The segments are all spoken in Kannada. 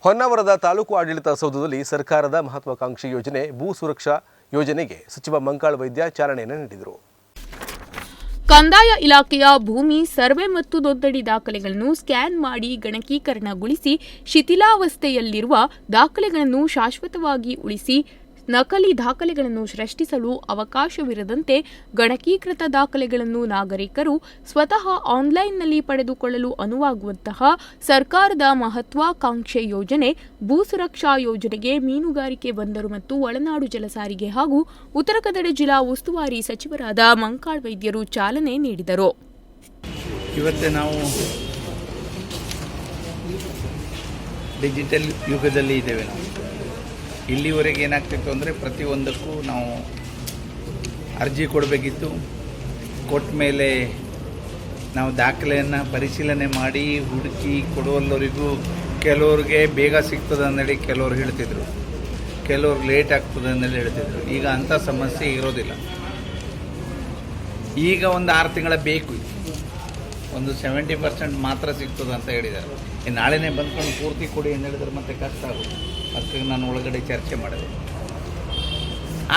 ಹೊನ್ನಾವರದ ತಾಲೂಕು ಆಡಳಿತ ಸೌಧದಲ್ಲಿ ಸರ್ಕಾರದ ಮಹತ್ವಾಕಾಂಕ್ಷಿ ಯೋಜನೆ ಭೂ ಸುರಕ್ಷಾ ಯೋಜನೆಗೆ ಸಚಿವ ಮಂಕಾಳ್ ವೈದ್ಯ ಚಾಲನೆಯನ್ನು ನೀಡಿದರು. ಕಂದಾಯ ಇಲಾಖೆಯ ಭೂಮಿ ಸರ್ವೆ ಮತ್ತು ನೋಂದಣಿ ದಾಖಲೆಗಳನ್ನು ಸ್ಕ್ಯಾನ್ ಮಾಡಿ ಗಣಕೀಕರಣಗೊಳಿಸಿ ಶಿಥಿಲಾವಸ್ಥೆಯಲ್ಲಿರುವ ದಾಖಲೆಗಳನ್ನು ಶಾಶ್ವತವಾಗಿ ಉಳಿಸಿ ನಕಲಿ ದಾಖಲೆಗಳನ್ನು ಸೃಷ್ಟಿಸಲು ಅವಕಾಶವಿರದಂತೆ ಗಣಕೀಕೃತ ದಾಖಲೆಗಳನ್ನು ನಾಗರಿಕರು ಸ್ವತಃ ಆನ್ಲೈನ್ನಲ್ಲಿ ಪಡೆದುಕೊಳ್ಳಲು ಅನುವಾಗುವಂತಹ ಸರ್ಕಾರದ ಮಹತ್ವಾಕಾಂಕ್ಷೆ ಯೋಜನೆ ಭೂ ಸುರಕ್ಷಾ ಯೋಜನೆಗೆ ಮೀನುಗಾರಿಕೆ ಬಂದರು ಮತ್ತು ಒಳನಾಡು ಜಲಸಾರಿಗೆ ಹಾಗೂ ಉತ್ತರ ಕನ್ನಡ ಜಿಲ್ಲಾ ಉಸ್ತುವಾರಿ ಸಚಿವರಾದ ಮಂಕಾಳ್ ವೈದ್ಯರು ಚಾಲನೆ ನೀಡಿದರು. ಇವತ್ತು ನಾವು ಡಿಜಿಟಲ್ ಯುಗದಲ್ಲಿ ಇದ್ದೇವೆ. ಇಲ್ಲಿವರೆಗೆ ಏನಾಗ್ತಿತ್ತು ಅಂದರೆ ಪ್ರತಿಯೊಂದಕ್ಕೂ ನಾವು ಅರ್ಜಿ ಕೊಡಬೇಕಿತ್ತು. ಕೊಟ್ಟ ಮೇಲೆ ನಾವು ದಾಖಲೆಯನ್ನು ಪರಿಶೀಲನೆ ಮಾಡಿ ಹುಡುಕಿ ಕೊಡುವಲ್ಲವರಿಗೂ ಕೆಲವ್ರಿಗೆ ಬೇಗ ಸಿಗ್ತದೆ ಅಂದೇಳಿ ಕೆಲವ್ರು ಹೇಳ್ತಿದ್ರು, ಕೆಲವ್ರು ಲೇಟ್ ಆಗ್ತದೆ ಅಂದೇಳಿ ಹೇಳ್ತಿದ್ರು. ಈಗ ಅಂಥ ಸಮಸ್ಯೆ ಇರೋದಿಲ್ಲ. ಈಗ ಒಂದು 6 ತಿಂಗಳ ಬೇಕು, ಒಂದು 70% ಮಾತ್ರ ಸಿಗ್ತದೆ ಅಂತ ಹೇಳಿದ್ದಾರೆ. ನಾಳೆನೇ ಬಂದ್ಕೊಂಡು ಪೂರ್ತಿ ಕೊಡಿ ಅಂತ ಹೇಳಿದ್ರೆ ಮತ್ತೆ ಕಷ್ಟ ಆಗುತ್ತೆ. ಅದಕ್ಕೆ ನಾನು ಒಳಗಡೆ ಚರ್ಚೆ ಮಾಡಿದೆ.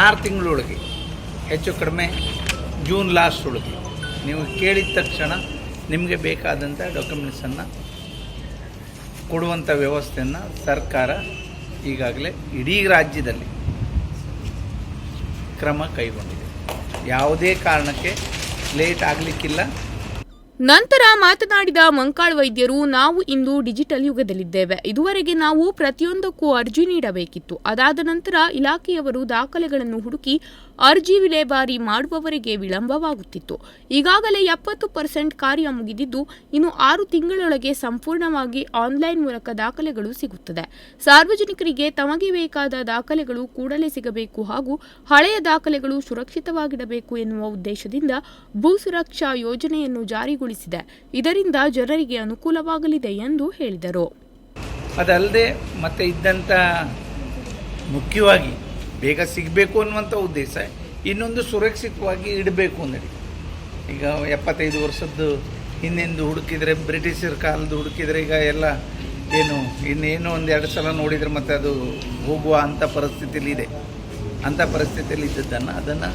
6 ತಿಂಗಳೊಳಗೆ ಹೆಚ್ಚು ಕಡಿಮೆ ಜೂನ್ ಲಾಸ್ಟ್ ಒಳಗೆ ನೀವು ಕೇಳಿದ ತಕ್ಷಣ ನಿಮಗೆ ಬೇಕಾದಂಥ ಡಾಕ್ಯುಮೆಂಟ್ಸನ್ನು ಕೊಡುವಂಥ ವ್ಯವಸ್ಥೆಯನ್ನು ಸರ್ಕಾರ ಈಗಾಗಲೇ ಇಡೀ ರಾಜ್ಯದಲ್ಲಿ ಕ್ರಮ ಕೈಗೊಂಡಿದೆ. ಯಾವುದೇ ಕಾರಣಕ್ಕೆ ಲೇಟ್ ಆಗಲಿಕ್ಕಿಲ್ಲ. ನಂತರ ಮಾತನಾಡಿದ ಮಂಕಾಳ್ ವೈದ್ಯರು, ನಾವು ಇಂದು ಡಿಜಿಟಲ್ ಯುಗದಲ್ಲಿದ್ದೇವೆ. ಇದುವರೆಗೆ ನಾವು ಪ್ರತಿಯೊಂದಕ್ಕೂ ಅರ್ಜಿ ನೀಡಬೇಕಿತ್ತು. ಅದಾದ ನಂತರ ಇಲಾಖೆಯವರು ದಾಖಲೆಗಳನ್ನು ಹುಡುಕಿ ಅರ್ಜಿ ವಿಲೇವಾರಿ ಮಾಡುವವರೆಗೆ ವಿಳಂಬವಾಗುತ್ತಿತ್ತು. ಈಗಾಗಲೇ 70% ಕಾರ್ಯ ಮುಗಿದಿದ್ದು ಇನ್ನು 6 ತಿಂಗಳೊಳಗೆ ಸಂಪೂರ್ಣವಾಗಿ ಆನ್ಲೈನ್ ಮೂಲಕ ದಾಖಲೆಗಳು ಸಿಗುತ್ತದೆ. ಸಾರ್ವಜನಿಕರಿಗೆ ತಮಗೆ ಬೇಕಾದ ದಾಖಲೆಗಳು ಕೂಡಲೇ ಸಿಗಬೇಕು ಹಾಗೂ ಹಳೆಯ ದಾಖಲೆಗಳು ಸುರಕ್ಷಿತವಾಗಿಡಬೇಕು ಎನ್ನುವ ಉದ್ದೇಶದಿಂದ ಭೂ ಸುರಕ್ಷಾ ಯೋಜನೆಯನ್ನು ಜಾರಿಗೊಳಿಸಿದೆ. ಇದರಿಂದ ಜನರಿಗೆ ಅನುಕೂಲವಾಗಲಿದೆ ಎಂದು ಹೇಳಿದರು. ಅದಲ್ಲದೆ ಮತ್ತೆ ಇದ್ದಂಥ ಮುಖ್ಯವಾಗಿ ಬೇಗ ಸಿಗಬೇಕು ಅನ್ನುವಂಥ ಉದ್ದೇಶ, ಇನ್ನೊಂದು ಸುರಕ್ಷಿತವಾಗಿ ಇಡಬೇಕು ಅಂದೇಳಿ. ಈಗ 75 ವರ್ಷದ್ದು ಹಿಂದೆಂದು ಹುಡುಕಿದರೆ, ಬ್ರಿಟಿಷರ ಕಾಲದ್ದು ಹುಡುಕಿದರೆ ಈಗ ಎಲ್ಲ ಇನ್ನೇನು ಒಂದು 2 ಸಲ ನೋಡಿದರೆ ಮತ್ತೆ ಅದು ಹೋಗುವ ಅಂಥ ಪರಿಸ್ಥಿತಿಯಲ್ಲಿ ಇದೆ. ಅಂಥ ಪರಿಸ್ಥಿತಿಯಲ್ಲಿ ಇದ್ದದ್ದನ್ನು ಅದನ್ನು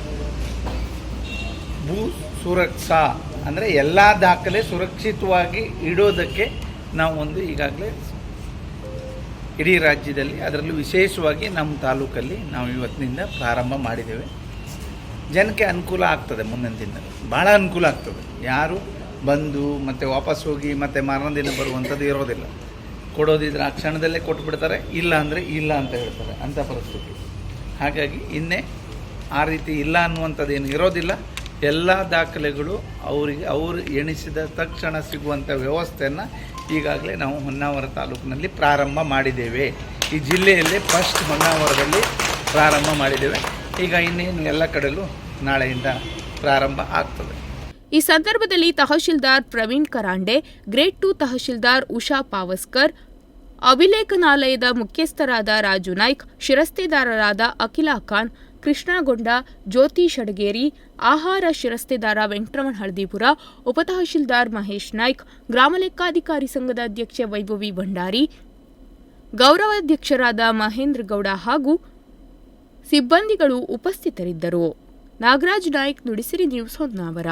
ಭೂ ಸುರಕ್ಷಾ ಅಂದರೆ ಎಲ್ಲ ದಾಖಲೆ ಸುರಕ್ಷಿತವಾಗಿ ಇಡೋದಕ್ಕೆ ನಾವು ಒಂದು ಈಗಾಗಲೇ ಇಡೀ ರಾಜ್ಯದಲ್ಲಿ, ಅದರಲ್ಲೂ ವಿಶೇಷವಾಗಿ ನಮ್ಮ ತಾಲೂಕಲ್ಲಿ ನಾವು ಇವತ್ತಿನಿಂದ ಪ್ರಾರಂಭ ಮಾಡಿದ್ದೇವೆ. ಜನಕ್ಕೆ ಅನುಕೂಲ ಆಗ್ತದೆ. ಮುಂದಿನ ದಿನ ಭಾಳ ಅನುಕೂಲ ಆಗ್ತದೆ. ಯಾರು ಬಂದು ಮತ್ತೆ ವಾಪಸ್ ಹೋಗಿ ಮತ್ತೆ ಮಾರನೇ ದಿನ ಬರುವಂಥದ್ದು ಇರೋದಿಲ್ಲ. ಕೊಡೋದಿದ್ರೆ ಆ ಕ್ಷಣದಲ್ಲೇ ಕೊಟ್ಬಿಡ್ತಾರೆ, ಇಲ್ಲ ಅಂದರೆ ಇಲ್ಲ ಅಂತ ಹೇಳ್ತಾರೆ. ಅಂಥ ಪರಿಸ್ಥಿತಿ. ಹಾಗಾಗಿ ಇನ್ನೇ ಆ ರೀತಿ ಇಲ್ಲ ಅನ್ನುವಂಥದ್ದೇನು ಇರೋದಿಲ್ಲ. ಎಲ್ಲ ದಾಖಲೆಗಳು ಅವರು ಎಣಿಸಿದ ತಕ್ಷಣ ಸಿಗುವಂಥ ವ್ಯವಸ್ಥೆಯನ್ನು ಈಗಾಗಲೇ ನಾವು ಹೊನ್ನಾವರ ತಾಲೂಕಿನಲ್ಲಿ ಪ್ರಾರಂಭ ಮಾಡಿದ್ದೇವೆ. ಈ ಜಿಲ್ಲೆಯಲ್ಲೇ ಫಸ್ಟ್ ಹೊನ್ನಾವರದಲ್ಲಿ ಪ್ರಾರಂಭ ಮಾಡಿದ್ದೇವೆ. ಈಗ ಇನ್ನೇನು ಎಲ್ಲ ಕಡೆಯಲ್ಲೂ ನಾಳೆಯಿಂದ ಪ್ರಾರಂಭ ಆಗ್ತದೆ. ಈ ಸಂದರ್ಭದಲ್ಲಿ ತಹಶೀಲ್ದಾರ್ ಪ್ರವೀಣ್ ಕರಾಂಡೆ, ಗ್ರೇಡ್ 2 ತಹಶೀಲ್ದಾರ್ ಉಷಾ ಪಾವಸ್ಕರ್, ಅಭಿಲೇಖನಾಲಯದ ಮುಖ್ಯಸ್ಥರಾದ ರಾಜು ನಾಯ್ಕ್, ಶಿರಸ್ತೆದಾರರಾದ ಅಖಿಲಾ ಖಾನ್, ಕೃಷ್ಣಗೊಂಡ, ಜ್ಯೋತಿ ಶಡಗೇರಿ, ಆಹಾರ ಶಿರಸ್ತೆದಾರ ವೆಂಕಟರಮಣ ಹಳದಿಪುರ, ಉಪತಹಶೀಲ್ದಾರ್ ಮಹೇಶ್ ನಾಯ್ಕ್, ಗ್ರಾಮ ಲೆಕ್ಕಾಧಿಕಾರಿ ಸಂಘದ ಅಧ್ಯಕ್ಷೆ ವೈಭವಿ ಭಂಡಾರಿ, ಗೌರವಾಧ್ಯಕ್ಷರಾದ ಮಹೇಂದ್ರ ಗೌಡ ಹಾಗೂ ಸಿಬ್ಬಂದಿಗಳು ಉಪಸ್ಥಿತರಿದ್ದರು. ನಾಗರಾಜ್ ನಾಯ್ಕ್, ನುಡಿಸಿರಿ ನ್ಯೂಸ್, ಹೊನ್ನಾವರ.